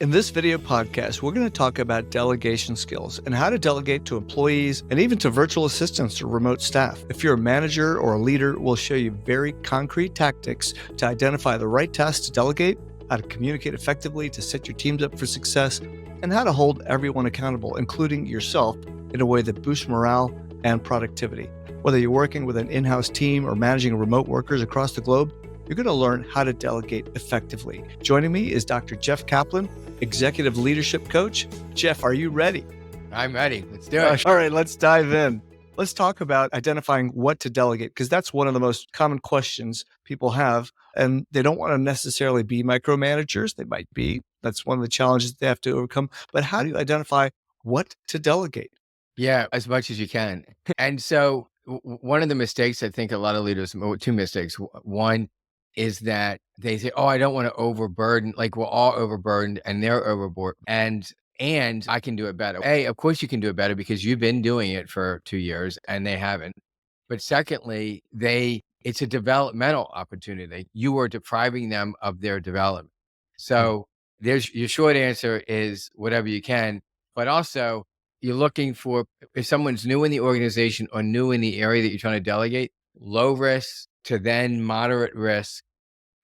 In this video podcast, we're going to talk about delegation skills and how to delegate to employees and even to virtual assistants or remote staff. If you're a manager or a leader, we'll show you very concrete tactics to identify the right tasks to delegate, how to communicate effectively to set your teams up for success, and how to hold everyone accountable, including yourself, in a way that boosts morale and productivity. Whether you're working with an in-house team or managing remote workers across the globe, you're going to learn how to delegate effectively. Joining me is Dr. Jeff Kaplan, Executive Leadership Coach. Jeff, are you ready? I'm ready. Let's do it. All right, let's dive in. Let's talk about identifying what to delegate, because that's one of the most common questions people have. And they don't want to necessarily be micromanagers. They might be. That's one of the challenges they have to overcome. But how do you identify what to delegate? Yeah, as much as you can. And so one of the mistakes I think a lot of leaders, two mistakes. One is that they say, oh, I don't want to overburden, like we're all overburdened and they're overboard. And I can do it better. A, of course you can do it better because you've been doing it for 2 years and they haven't. But secondly, it's a developmental opportunity. You are depriving them of their development. So your short answer is whatever you can, but also you're looking for, if someone's new in the organization or new in the area that you're trying to delegate, low risk to then moderate risk,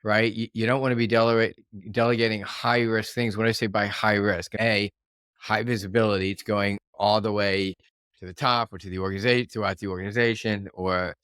right? You don't want to be delegating high risk things. When I say by high risk, high visibility, it's going all the way to the top or to the organization, throughout the organization, or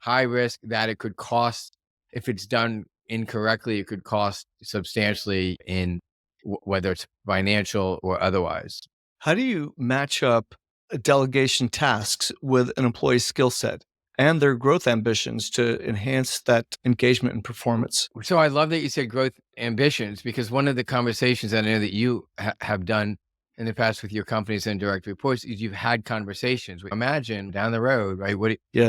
high risk that it could cost, if it's done incorrectly, it could cost substantially in whether it's financial or otherwise. How do you match up delegation tasks with an employee's skill set and their growth ambitions to enhance that engagement and performance? So I love that you said growth ambitions, because one of the conversations I know that you have done in the past with your companies and direct reports is you've had conversations. Imagine down the road, right?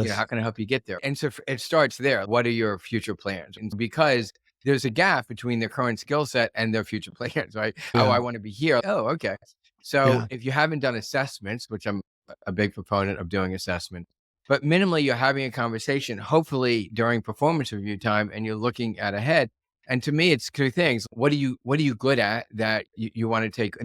How can I help you get there? And so it starts there. What are your future plans? And because there's a gap between their current skill set and their future plans, right? Yeah. Oh, I want to be here. Oh, okay. So if you haven't done assessments, which I'm a big proponent of doing assessment, but minimally you're having a conversation, hopefully during performance review time, and you're looking at ahead. And to me, it's two things. What are you good at that you want to take,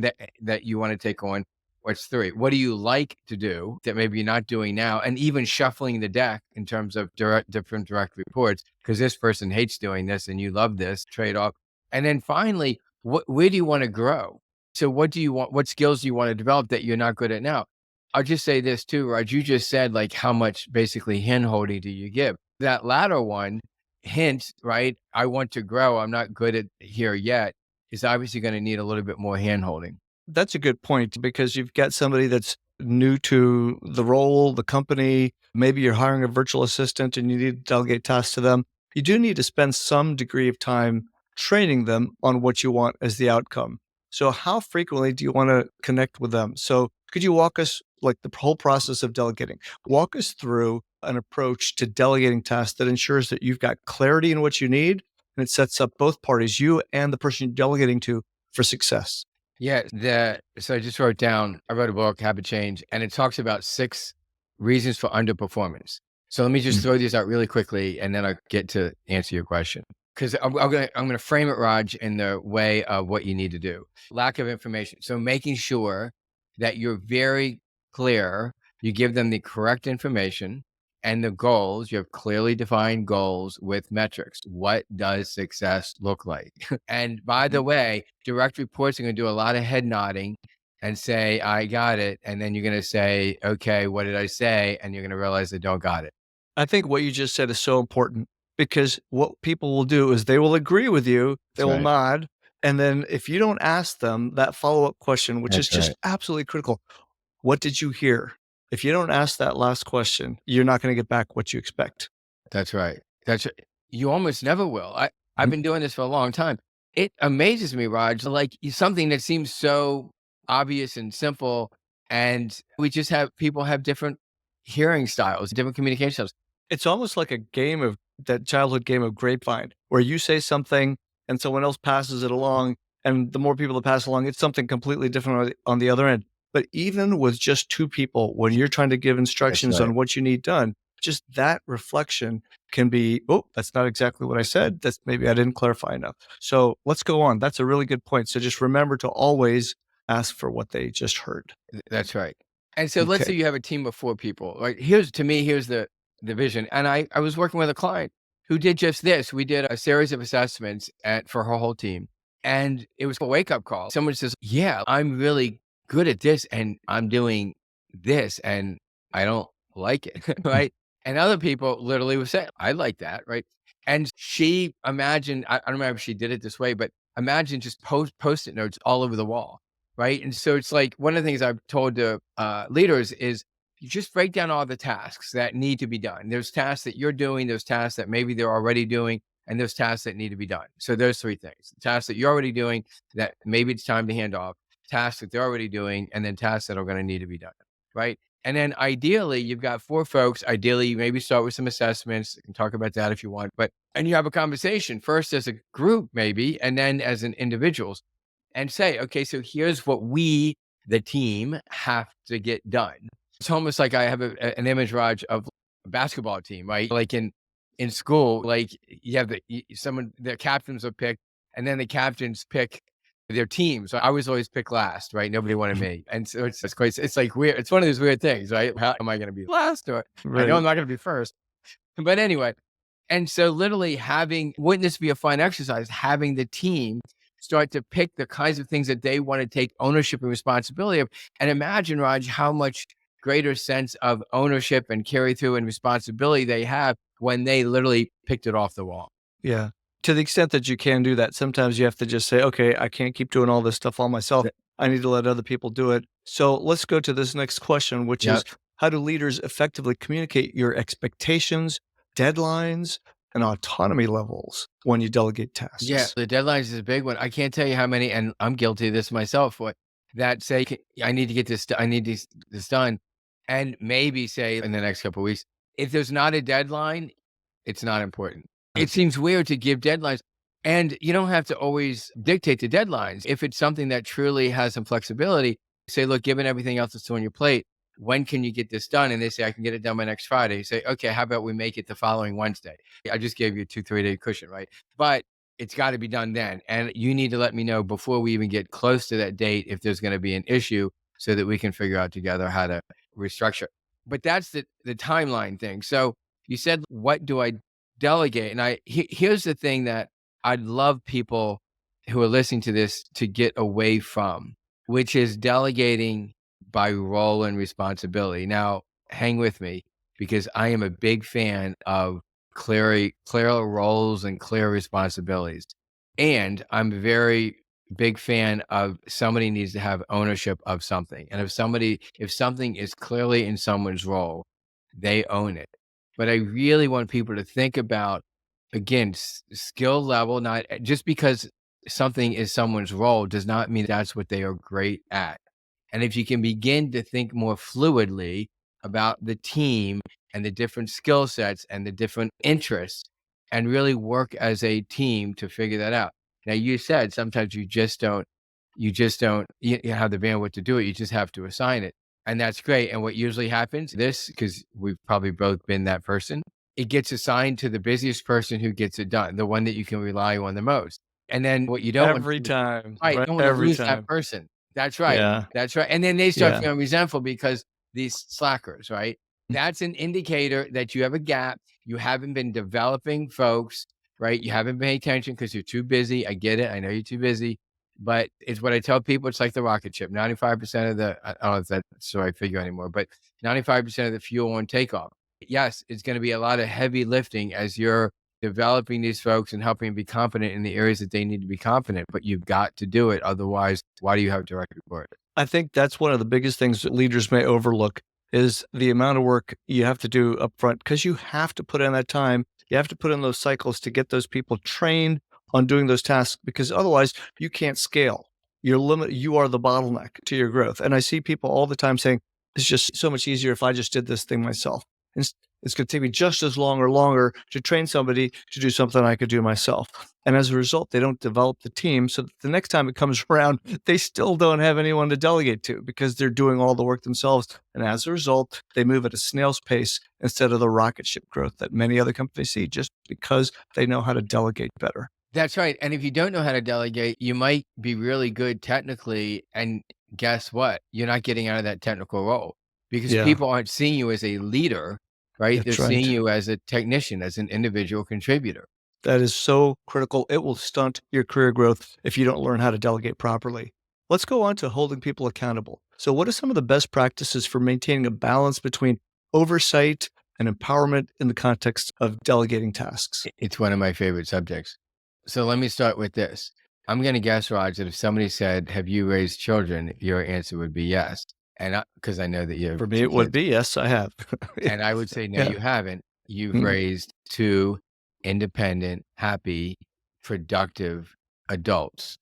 that you want to take on? What's three? What do you like to do that maybe you're not doing now? And even shuffling the deck in terms of different direct reports, because this person hates doing this and you love this trade-off. And then finally, where do you want to grow? So what skills do you want to develop that you're not good at now? I'll just say this too, Raj, you just said like how much basically hand-holding do you give? That latter one, hint, right? I want to grow. I'm not good at here yet, is obviously going to need a little bit more hand-holding. That's a good point, because you've got somebody that's new to the role, the company. Maybe you're hiring a virtual assistant and you need to delegate tasks to them. You do need to spend some degree of time training them on what you want as the outcome. So how frequently do you want to connect with them? So could you walk us, like the whole process of delegating, walk us through an approach to delegating tasks that ensures that you've got clarity in what you need and it sets up both parties, you and the person you're delegating to, for success? Yeah. So I just wrote down, I wrote a book, Habit Change, and it talks about 6 reasons for underperformance. So let me just throw these out really quickly, and then I'll get to answer your question. Because I'm going to frame it, Raj, in the way of what you need to do. Lack of information. So making sure that you're very clear, you give them the correct information and the goals. You have clearly defined goals with metrics. What does success look like? And by the way, direct reports are going to do a lot of head nodding and say, I got it. And then you're going to say, okay, what did I say? And you're going to realize they don't got it. I think what you just said is so important, because what people will do is they will agree with you, they will nod. And then if you don't ask them that follow-up question, which is just absolutely critical, what did you hear? If you don't ask that last question, you're not going to get back what you expect. That's right. You almost never will. I've been doing this for a long time. It amazes me, Raj, like something that seems so obvious and simple. And we just people have different hearing styles, different communication styles. It's almost like a game of that childhood game of grapevine, where you say something and someone else passes it along. And the more people that pass along, it's something completely different on the other end. But even with just 2 people, when you're trying to give instructions on what you need done, just that reflection can be, oh, that's not exactly what I said. That's maybe I didn't clarify enough. So let's go on. That's a really good point. So just remember to always ask for what they just heard. That's right. And so let's say Okay. you have a team of 4 people, right? Here's the vision. And I was working with a client who did just this. We did a series of assessments for her whole team. And it was a wake-up call. Someone says, "Yeah, I'm really good at this and I'm doing this and I don't like it." Right? And other people literally would say, "I like that," right? And she imagined, I don't remember if she did it this way, but imagine just post-it notes all over the wall. Right. And so it's like one of the things I've told the leaders is you just break down all the tasks that need to be done. There's tasks that you're doing, there's tasks that maybe they're already doing, and there's tasks that need to be done. So there's 3 things: tasks that you're already doing that maybe it's time to hand off, tasks that they're already doing, and then tasks that are going to need to be done. Right. And then ideally, you've got 4 folks. Ideally, you maybe start with some assessments. You can talk about that if you want, and you have a conversation first as a group, maybe, and then as an individuals and say, okay, so here's what we, the team, have to get done. It's almost like I have an image, Raj, of a basketball team, right? Like in school, like you have the captains are picked, and then the captains pick their teams. So I was always picked last, right? Nobody wanted me, and so it's quite. It's like weird. It's one of those weird things, right? How am I going to be last, or I know Right. I'm not going to be first, but anyway. And so literally wouldn't this be a fun exercise, having the team start to pick the kinds of things that they want to take ownership and responsibility of. And imagine, Raj, how much greater sense of ownership and carry through and responsibility they have when they literally picked it off the wall. Yeah. To the extent that you can do that, sometimes you have to just say, okay, I can't keep doing all this stuff all myself. I need to let other people do it. So let's go to this next question, which Yeah. is how do leaders effectively communicate your expectations, deadlines, and autonomy levels when you delegate Yeah, tasks? the deadlines is a big one. I can't tell you how many, and I'm guilty of this myself, that say, I need to get this, I need this done. And maybe say in the next couple of weeks, if there's not a deadline, it's not important. It seems weird to give deadlines. And you don't have to always dictate the deadlines. If it's something that truly has some flexibility, say, look, given everything else that's on your plate, when can you get this done? And they say, I can get it done by next Friday. You say, okay, how about we make it the following Wednesday? I just gave you a 2-3 day cushion, right? But it's got to be done then. And you need to let me know before we even get close to that date if there's going to be an issue so that we can figure out together how to restructure. But that's the timeline thing. So you said, what do I delegate? And here's the thing that I'd love people who are listening to this to get away from, which is delegating by role and responsibility. Now, hang with me because I am a big fan of clear roles and clear responsibilities. And I'm a very big fan of somebody needs to have ownership of something. And if something is clearly in someone's role, they own it. But I really want people to think about, again, skill level, not just because something is someone's role does not mean that's what they are great at. And if you can begin to think more fluidly about the team and the different skill sets and the different interests and really work as a team to figure that out. Now, you said sometimes you just don't you have the bandwidth to do it. You just have to assign it. And that's great. And what usually happens, because we've probably both been that person, it gets assigned to the busiest person who gets it done, the one that you can rely on the most. And then what you don't want Every time, right, you right? don't want to Every lose that time. person. That's right. Yeah. That's right. And then they start Yeah. feeling resentful because these slackers, right? That's an indicator that you have a gap. You haven't been developing folks, right? You haven't paid attention because you're too busy. I get it. I know you're too busy. But it's what I tell people. It's like the rocket ship. 95% of I don't know if that's the right figure anymore, but 95% of the fuel on takeoff. Yes, it's going to be a lot of heavy lifting as you're developing these folks and helping them be confident in the areas that they need to be confident, but you've got to do it. Otherwise, why do you have direct report? I think that's one of the biggest things that leaders may overlook is the amount of work you have to do upfront because you have to put in that time. You have to put in those cycles to get those people trained on doing those tasks because otherwise you can't scale. You are the bottleneck to your growth. And I see people all the time saying, it's just so much easier if I just did this thing myself. It's going to take me just as long or longer to train somebody to do something I could do myself. And as a result, they don't develop the team. So that the next time it comes around, they still don't have anyone to delegate to because they're doing all the work themselves. And as a result, they move at a snail's pace instead of the rocket ship growth that many other companies see just because they know how to delegate better. That's right. And if you don't know how to delegate, you might be really good technically. And guess what? You're not getting out of that technical role because Yeah, people aren't seeing you as a leader, right? They're that's seeing right. you as a technician, as an individual contributor. That is so critical. It will stunt your career growth if you don't learn how to delegate properly. Let's go on to holding people accountable. So, what are some of the best practices for maintaining a balance between oversight and empowerment in the context of delegating tasks? It's one of my favorite subjects. So let me start with this. I'm going to guess, Raj, that if somebody said, "Have you raised children?" your answer would be yes. And because I know that you have For me, two it would kids. be yes, I have. And I would say, no, Yeah. you haven't. You've Mm, raised two independent, happy, productive adults.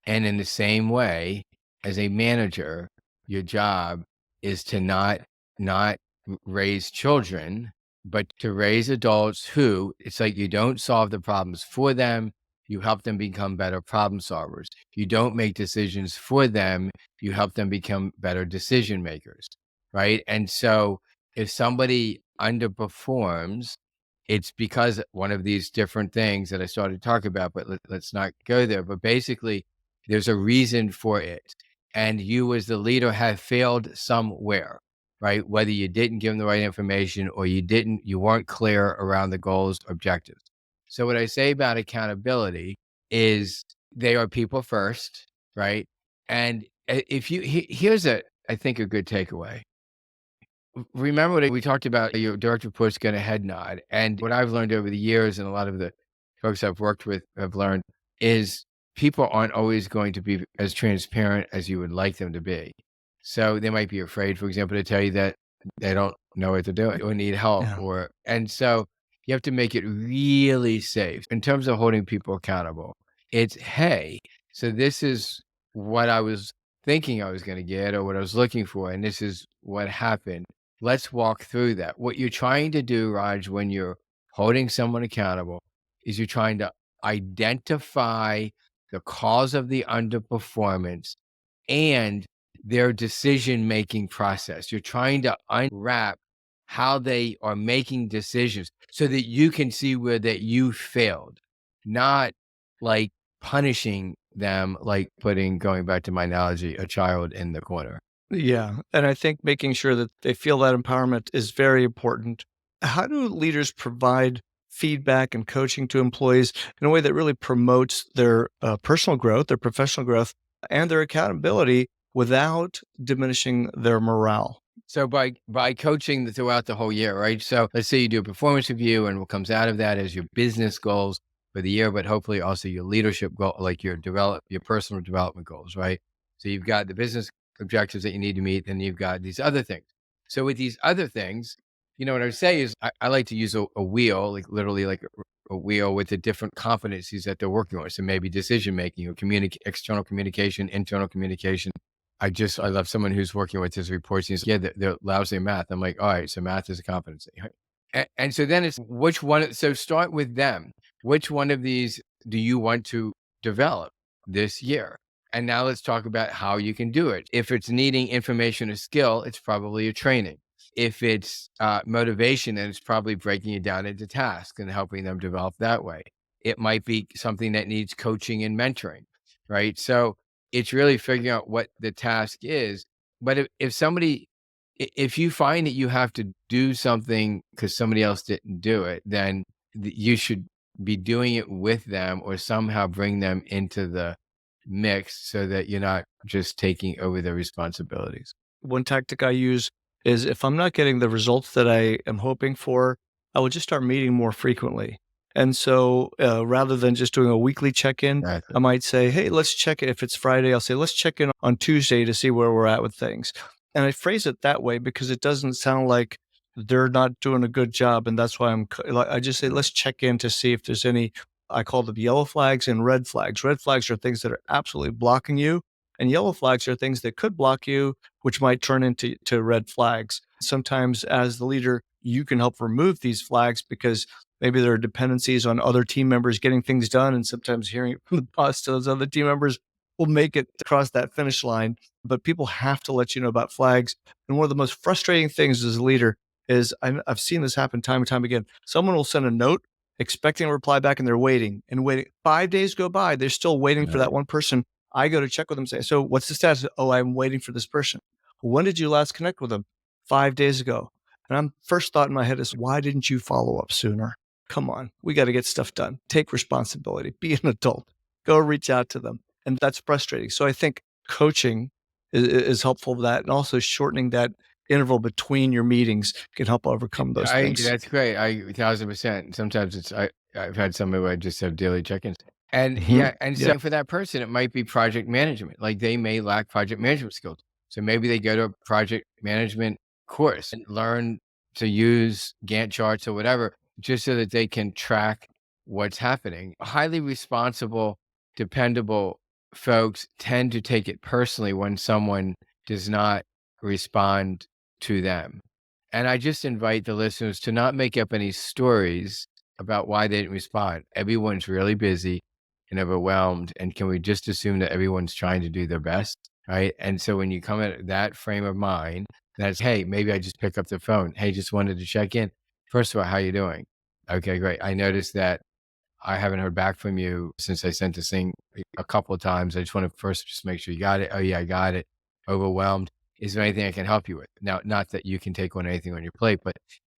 And in the same way, as a manager, your job is to not raise children, but to raise adults who it's like you don't solve the problems for them, you help them become better problem solvers. You don't make decisions for them, you help them become better decision makers, right? And so if somebody underperforms, it's because one of these different things that I started to talk about, but let's not go there. But basically, there's a reason for it. And you, as the leader, have failed somewhere, right? Whether you didn't give them the right information or you weren't clear around the goals, objectives. So, what I say about accountability is they are people first, right? And if you, here's I think, a good takeaway. Remember what we talked about, your direct reports get a head nod. And what I've learned over the years, and a lot of the folks I've worked with have learned, is people aren't always going to be as transparent as you would like them to be. So they might be afraid, for example, to tell you that they don't know what they're doing or need help. yeah. And so you have to make it really safe in terms of holding people accountable. It's, hey, so this is what I was thinking I was going to get or what I was looking for. And this is what happened. Let's walk through that. What you're trying to do, Raj, when you're holding someone accountable is you're trying to identify the cause of the underperformance and their decision-making process. You're trying to unwrap how they are making decisions so that you can see where that you failed, not like punishing them, like going back to my analogy, a child in the corner. Yeah. And I think making sure that they feel that empowerment is very important. How do leaders provide feedback and coaching to employees in a way that really promotes their personal growth, their professional growth, and their accountability without diminishing their morale? So by coaching throughout the whole year, right? So let's say you do a performance review, and what comes out of that is your business goals for the year, but hopefully also your leadership goal, like your personal development goals, right? So you've got the business objectives that you need to meet, and you've got these other things. So with these other things, what I would say is I like to use a wheel, like literally like a wheel with the different competencies that they're working on. So maybe decision making or external communication, internal communication. I love someone who's working with his reports. He's yeah, they're lousy at math. I'm like, all right, so math is a competency. Right? And so then it's which one. So start with them. Which one of these do you want to develop this year? And now let's talk about how you can do it. If it's needing information or skill, it's probably a training. If it's motivation, then it's probably breaking it down into tasks and helping them develop that way. It might be something that needs coaching and mentoring, right? So it's really figuring out what the task is. But if you find that you have to do something because somebody else didn't do it, then you should be doing it with them or somehow bring them into the mix so that you're not just taking over their responsibilities. One tactic I use is if I'm not getting the results that I am hoping for, I will just start meeting more frequently. And so rather than just doing a weekly check in, I Exactly. might say, hey, let's check it. If it's Friday, I'll say, let's check in on Tuesday to see where we're at with things. And I phrase it that way because it doesn't sound like they're not doing a good job. And that's why I just say, let's check in to see if there's any, I call them yellow flags and red flags. Red flags are things that are absolutely blocking you. And yellow flags are things that could block you, which might turn into red flags. Sometimes as the leader, you can help remove these flags because maybe there are dependencies on other team members getting things done. And sometimes hearing it from the boss to those other team members will make it across that finish line. But people have to let you know about flags. And one of the most frustrating things as a leader is I've seen this happen time and time again. Someone will send a note expecting a reply back and they're waiting and waiting. 5 days go by. They're still waiting for that one person. I go to check with them and say, so what's the status? Oh, I'm waiting for this person. When did you last connect with them? 5 days ago. And I'm first thought in my head is, why didn't you follow up sooner? Come on, we got to get stuff done. Take responsibility, be an adult, go reach out to them. And that's frustrating. So I think coaching is helpful for that. And also shortening that interval between your meetings can help overcome those things. That's great. 1,000%. Sometimes I've had somebody where I just have daily check-ins. And so for that person, it might be project management. Like they may lack project management skills. So maybe they go to a project management course and learn to use Gantt charts or whatever, just so that they can track what's happening. Highly responsible, dependable folks tend to take it personally when someone does not respond to them. And I just invite the listeners to not make up any stories about why they didn't respond. Everyone's really busy and overwhelmed. And can we just assume that everyone's trying to do their best? Right. And so when you come at that frame of mind, that's, hey, maybe I just pick up the phone. Hey, just wanted to check in. First of all, how you doing? Okay, great. I noticed that I haven't heard back from you since I sent this thing a couple of times. I just want to first just make sure you got it. Oh yeah, I got it. Overwhelmed. Is there anything I can help you with? Now, not that you can take on anything on your plate, but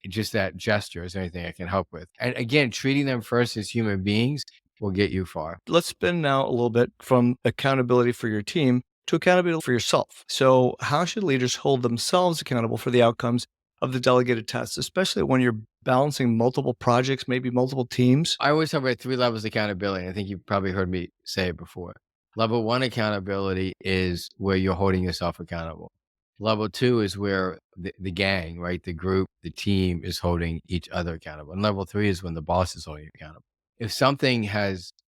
just that gesture. Is there anything I can help with? And again, treating them first as human beings will get you far. Let's spin now a little bit from accountability for your team to accountability for yourself. So how should leaders hold themselves accountable for the outcomes of the delegated tasks, especially when you're balancing multiple projects, maybe multiple teams? I always talk about 3 levels of accountability. I think you've probably heard me say it before. Level 1 accountability is where you're holding yourself accountable. Level 2 is where the gang, right? The group, the team is holding each other accountable. And level 3 is when the boss is holding you accountable. If something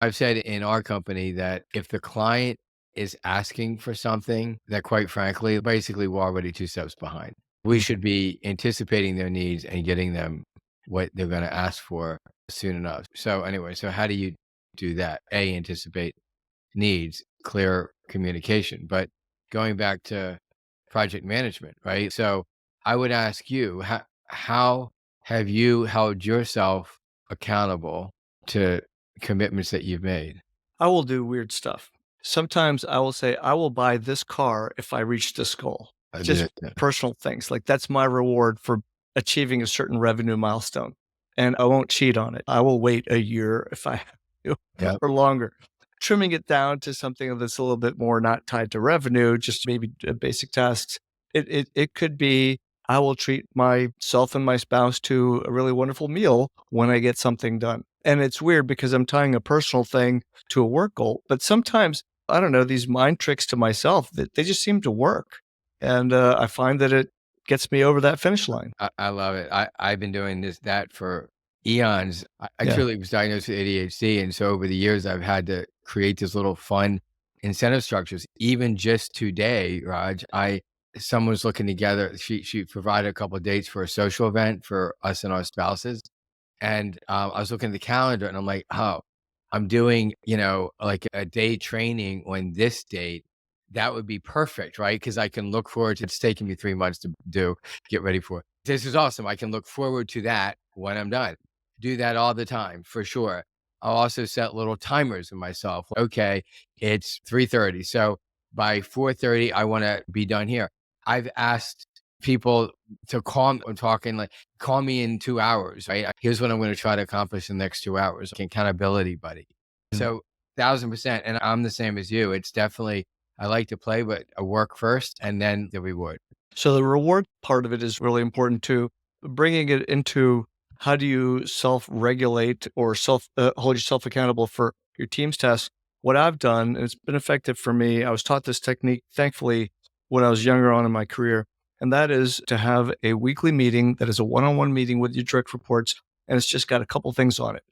I've said in our company that if the client is asking for something that quite frankly, basically we're already 2 steps behind. We should be anticipating their needs and getting them what they're going to ask for soon enough. So anyway, so how do you do that? A, anticipate needs, clear communication. But going back to project management, right? So I would ask you, how have you held yourself accountable to commitments that you've made? I will do weird stuff. Sometimes I will say, I will buy this car if I reach this goal. Just personal things. Like that's my reward for achieving a certain revenue milestone. And I won't cheat on it. I will wait a year if I have to or longer. Trimming it down to something that's a little bit more not tied to revenue, just maybe basic tasks. It could be I will treat myself and my spouse to a really wonderful meal when I get something done. And it's weird because I'm tying a personal thing to a work goal. But sometimes, I don't know, these mind tricks to myself that they just seem to work. And I find that it gets me over that finish line. I love it. I've been doing that for eons. I truly was diagnosed with ADHD. And so over the years, I've had to create this little fun incentive structures. Even just today, Raj, someone was looking together. She provided a couple of dates for a social event for us and our spouses. And I was looking at the calendar and I'm like, oh, I'm doing, like a day training on this date. That would be perfect, right? Because I can look forward to it's taking me 3 months to get ready for it. This is awesome. I can look forward to that when I'm done. Do that all the time for sure. I'll also set little timers with myself. Okay, it's 3:30. So by 4:30, I want to be done here. I've asked people to call me in 2 hours, right? Here's what I'm going to try to accomplish in the next 2 hours. Accountability buddy. So 1,000%. And I'm the same as you. It's definitely, I like to play, but I work first and then the reward. So the reward part of it is really important too. Bringing it into how do you self-regulate or hold yourself accountable for your team's tasks? What I've done, and it's been effective for me, I was taught this technique, thankfully, when I was younger on in my career, and that is to have a weekly meeting that is a one-on-one meeting with your direct reports, and it's just got a couple things on it.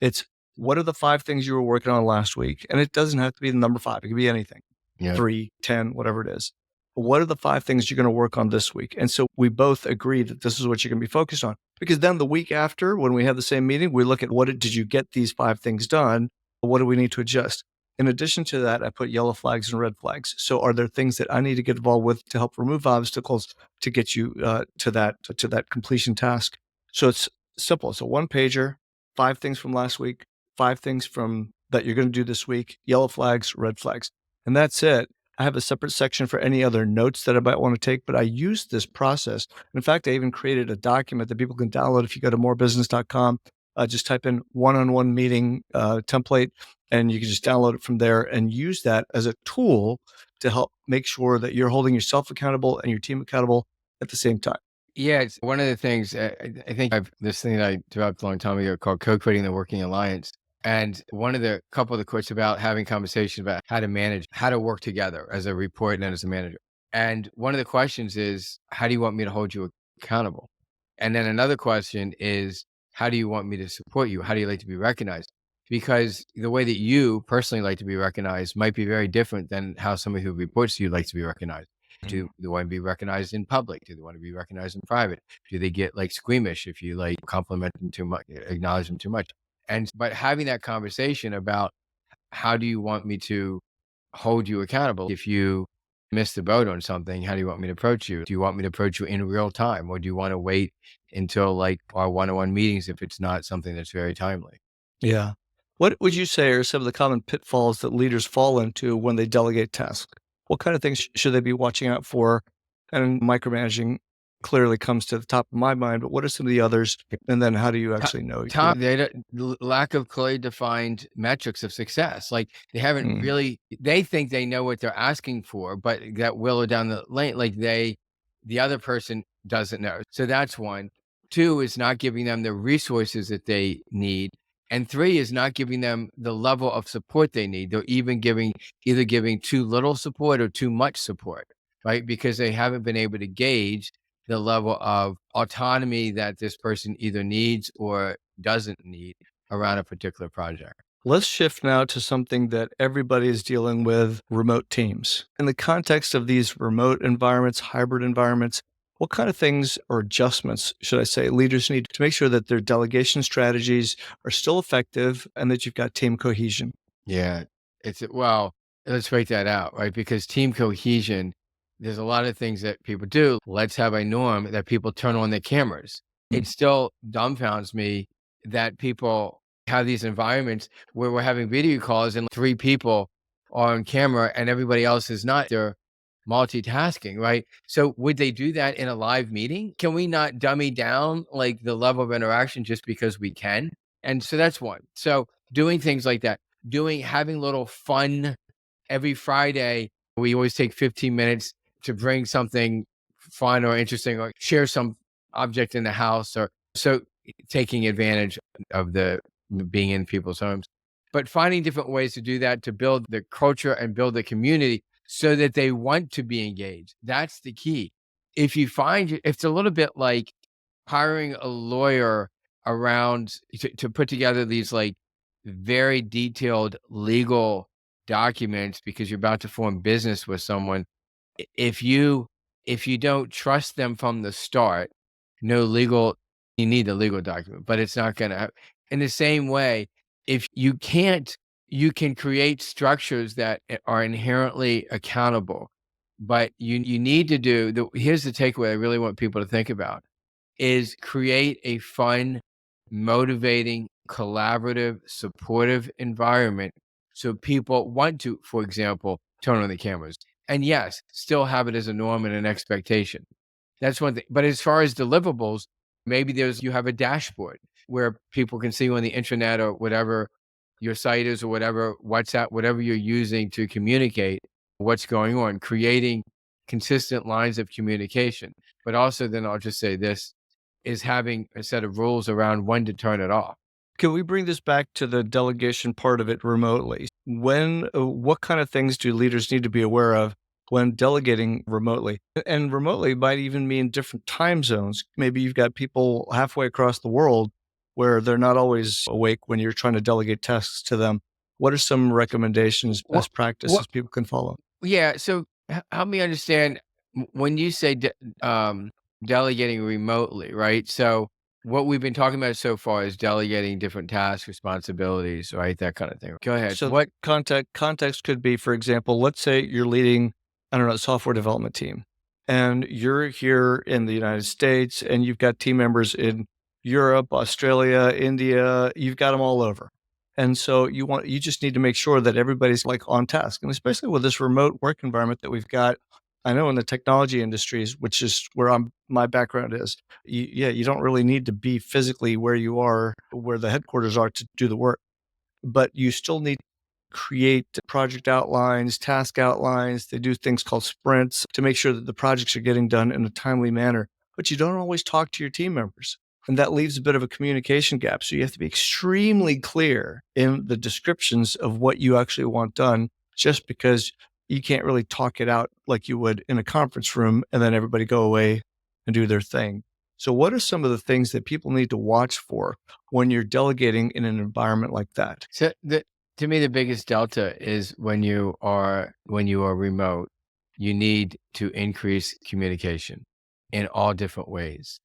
It's what are the 5 things you were working on last week? And it doesn't have to be the number 5. It can be anything, 3, 10, whatever it is. what are the 5 things you're going to work on this week? And so we both agree that this is what you're going to be focused on. Because then the week after, when we have the same meeting, we look at did you get these 5 things done? What do we need to adjust? In addition to that, I put yellow flags and red flags. So are there things that I need to get involved with to help remove obstacles to get you to that completion task? So it's simple. It's a 1-pager, 5 things from last week, 5 things from that you're going to do this week, yellow flags, red flags. And that's it. I have a separate section for any other notes that I might want to take, but I use this process. In fact, I even created a document that people can download if you go to morebusiness.com. Just type in one-on-one meeting template, and you can just download it from there and use that as a tool to help make sure that you're holding yourself accountable and your team accountable at the same time. Yeah, it's one of the things I think I've this thing that I developed a long time ago called co-creating the working alliance. And one of the couple of the quotes about having conversations about how to manage, how to work together as a report and as a manager. And one of the questions is, how do you want me to hold you accountable? And then another question is, how do you want me to support you? How do you like to be recognized? Because the way that you personally like to be recognized might be very different than how somebody who reports to you likes to be recognized. Do they want to be recognized in public? Do they want to be recognized in private? Do they get like squeamish if you like compliment them too much, acknowledge them too much? But having that conversation about how do you want me to hold you accountable if you miss the boat on something? How do you want me to approach you? Do you want me to approach you in real time, or do you want to wait until like our one-on-one meetings if it's not something that's very timely? Yeah. What would you say are some of the common pitfalls that leaders fall into when they delegate tasks? What kind of things should they be watching out for? And micromanaging clearly comes to the top of my mind, but what are some of the others? And then how do you actually know? Tom, lack of clearly defined metrics of success. Like they haven't Mm. really, they think they know what they're asking for, but that willow down the lane, like the other person doesn't know. So that's one. Two is not giving them the resources that they need. And three is not giving them the level of support they need. They're either giving too little support or too much support, right? Because they haven't been able to gauge the level of autonomy that this person either needs or doesn't need around a particular project. Let's shift now to something that everybody is dealing with, remote teams. In the context of these remote environments, hybrid environments, what kind of things or adjustments, should I say, leaders need to make sure that their delegation strategies are still effective and that you've got team cohesion? Yeah. Well, let's break that out, right? Because team cohesion, there's a lot of things that people do. Let's have a norm that people turn on their cameras. It still dumbfounds me that people have these environments where we're having video calls and 3 people are on camera and everybody else is not. They're multitasking, right? So would they do that in a live meeting? Can we not dummy down like the level of interaction just because we can? And so that's one. So doing things like that, having little fun every Friday. We always take 15 minutes to bring something fun or interesting or share some object in the house, or so taking advantage of the being in people's homes, but finding different ways to do that, to build the culture and build the community so that they want to be engaged. That's the key. If you find it's a little bit like hiring a lawyer around to put together these like very detailed legal documents because you're about to form business with someone. If you don't trust them from the start, no legal, you need a legal document, but it's not going to. In the same way, if you can't, you can create structures that are inherently accountable, but you need to do the. Here's the takeaway I really want people to think about is create a fun, motivating, collaborative, supportive environment so people want to, for example, turn on the cameras. And yes, still have it as a norm and an expectation. That's one thing. But as far as deliverables, maybe you have a dashboard where people can see on the internet or whatever your site is or whatever, WhatsApp, whatever you're using to communicate what's going on, creating consistent lines of communication. But also then I'll just say this is having a set of rules around when to turn it off. Can we bring this back to the delegation part of it remotely? What kind of things do leaders need to be aware of when delegating remotely? And remotely might even mean different time zones. Maybe you've got people halfway across the world where they're not always awake when you're trying to delegate tasks to them. What are some recommendations, best practices people can follow? Yeah. So Help me understand when you say delegating remotely, right? So what we've been talking about so far is delegating different tasks, responsibilities, right? That kind of thing. Go ahead. So What? context could be, for example, let's say you're leading, I don't know, a software development team, and you're here in the United States, and you've got team members in Europe, Australia, India. You've got them all over, and so you just need to make sure that everybody's like on task, and especially with this remote work environment that we've got. I know in the technology industries, which is where my background is, you don't really need to be physically where you are, where the headquarters are to do the work, but you still need to create project outlines, task outlines. They do things called sprints to make sure that the projects are getting done in a timely manner. But you don't always talk to your team members. And that leaves a bit of a communication gap. So you have to be extremely clear in the descriptions of what you actually want done, just because you can't really talk it out like you would in a conference room and then everybody go away and do their thing. So, what are some of the things that people need to watch for when you're delegating in an environment like that? So to me, the biggest delta is when you are remote, you need to increase communication in all different ways,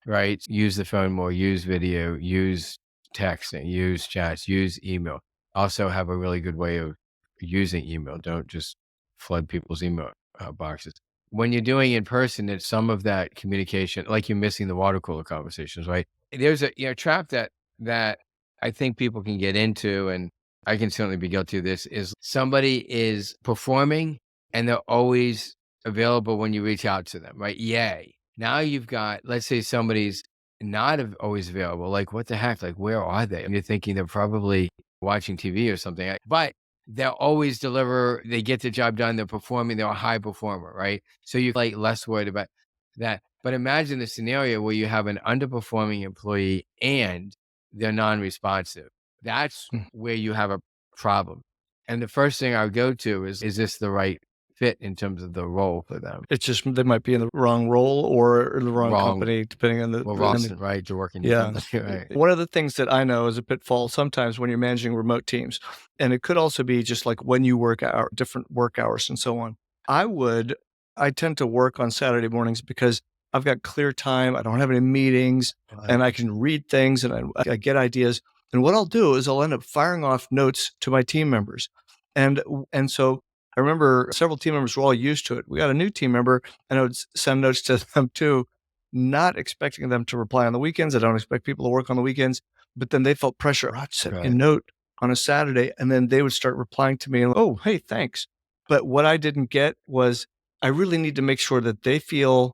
right? Use the phone more, use video, use texting, use chats, use email. Also have a really good way of using email. Don't just flood people's email boxes. When you're doing in person, it's some of that communication, like you're missing the water cooler conversations, right? There's a trap that I think people can get into, and I can certainly be guilty of this, is somebody is performing and they're always available when you reach out to them, right? Yay. Now you've got, let's say somebody's not always available. Like, what the heck? Like, where are they? And you're thinking they're probably watching TV or something, but they'll always deliver. They get the job done. They're performing. They're a high performer, right? So you're like less worried about that. But imagine the scenario where you have an underperforming employee and they're non-responsive. That's Mm. where you have a problem. And the first thing I would go to is this the right fit in terms of the role for them? It's just they might be in the wrong role or in the wrong Wrong. company, depending on Well, the wrong, right? To work in your yeah. company, right? One of the things that I know is a pitfall sometimes when you're managing remote teams, and it could also be just like when you work out different work hours and so on. I would, I tend to work on Saturday mornings because I've got clear time. I don't have any meetings Right. and I can read things and I get ideas. And what I'll do is I'll end up firing off notes to my team members. And so I remember several team members were all used to it. We got a new team member and I would send notes to them too, not expecting them to reply on the weekends. I don't expect people to work on the weekends, but then they felt pressure. I'd send me a Right. note on a Saturday, and then they would start replying to me and, oh, hey, thanks. But what I didn't get was I really need to make sure that they feel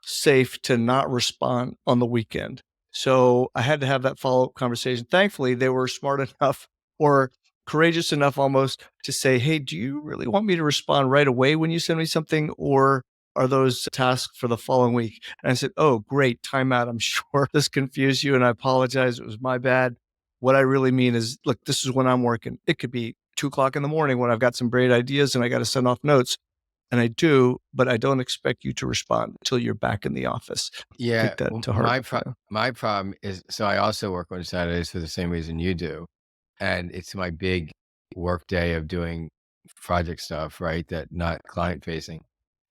safe to not respond on the weekend. So I had to have that follow up conversation. Thankfully, they were smart enough or courageous enough almost to say, hey, do you really want me to respond right away when you send me something? Or are those tasks for the following week? And I said, oh, great, timeout. I'm sure this confused you and I apologize. It was my bad. What I really mean is, look, this is when I'm working. It could be 2 o'clock in the morning when I've got some great ideas and I got to send off notes. And I do, but I don't expect you to respond until you're back in the office. Yeah. Take that Well, to heart. my problem is, so I also work on Saturdays for the same reason you do. And it's my big work day of doing project stuff, right? That not client facing.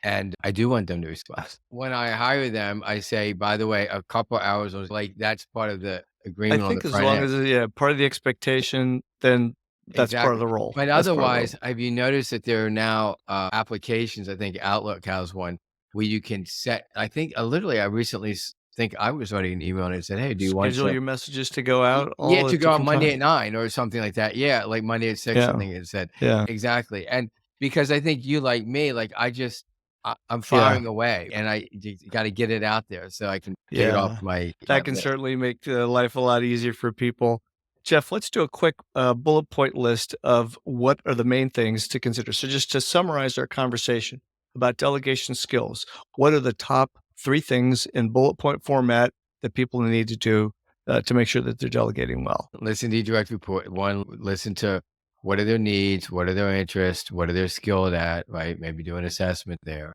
And I do want them to respond. When I hire them, I say, by the way, a couple hours was like, that's part of the I agreement on the think as front long end. as, yeah, part of the expectation, then that's part of Exactly. the role. But That's part of the role. otherwise, have you noticed that there are now applications? I think Outlook has one where you can set. I think literally, I recently think I was writing an email and it said, "Hey, do you want Schedule to?" your messages to go out Yeah, all to at go out different Monday times. at 9 or something like that. Yeah, like Monday at 6, Yeah. something it said. Yeah. Exactly. And because I think you like me, like I'm Yeah. firing away and I got to get it out there so I can take it off Yeah. my That can list. certainly make life a lot easier for people. Jeff, let's do a quick bullet point list of what are the main things to consider. So, just to summarize our conversation about delegation skills, what are the top 3 things in bullet point format that people need to do to make sure that they're delegating well? Listen to your direct report. One, listen to what are their needs, what are their interests, what are they skilled at, right? Maybe do an assessment there,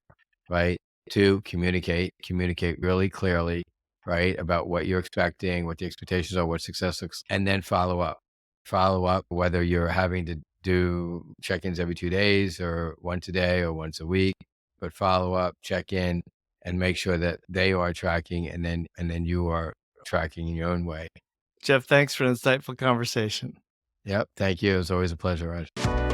right? 2, communicate really clearly, right? About what you're expecting, what the expectations are, what success looks, and then follow up. Follow up, whether you're having to do check-ins every 2 days or once a day or once a week, but follow up, check in, and make sure that they are tracking and then you are tracking in your own way. Jeff, thanks for an insightful conversation. Yep. Thank you. It's always a pleasure, Raj.